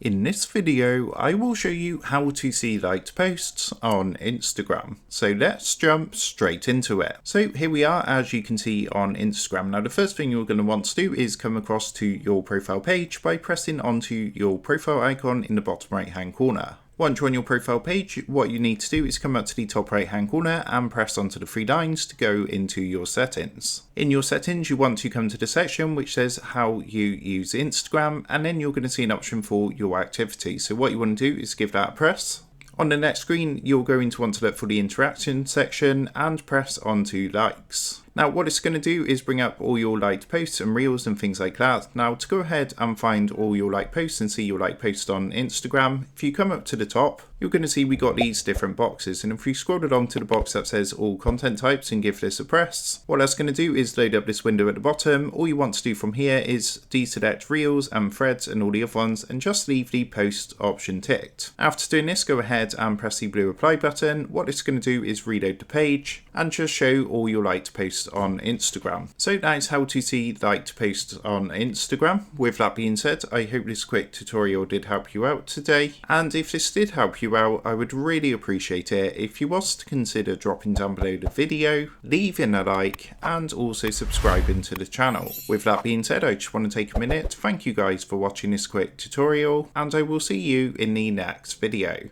In this video, I will show you how to see liked posts on Instagram. So let's jump straight into it. So here we are, as you can see on Instagram. Now the first thing you're going to want to do is come across to your profile page by pressing onto your profile icon in the bottom right hand corner. Once you're on your profile page, what you need to do is come up to the top right hand corner and press onto the three lines to go into your settings. In your settings, you want to come to the section which says how you use Instagram, and then you're going to see an option for your activity. So what you want to do is give that a press. On the next screen, you're going to want to look for the interaction section and press onto likes. Now what it's going to do is bring up all your liked posts and reels and things like that. Now to go ahead and find all your liked posts and see your liked posts on Instagram, if you come up to the top, you're going to see we got these different boxes, and if you scroll along to the box that says all content types and give this a press, what that's going to do is load up this window at the bottom. All you want to do from here is deselect reels and threads and all the other ones and just leave the post option ticked. After doing this, go ahead and press the blue apply button. What it's going to do is reload the page and just show all your liked posts on Instagram. So that is how to see liked posts on Instagram. With that being said, I hope this quick tutorial did help you out today, and if this did help you out, I would really appreciate it if you was to consider dropping down below the video, leaving a like, and also subscribing to the channel. With that being said, I just want to take a minute to thank you guys for watching this quick tutorial, and I will see you in the next video.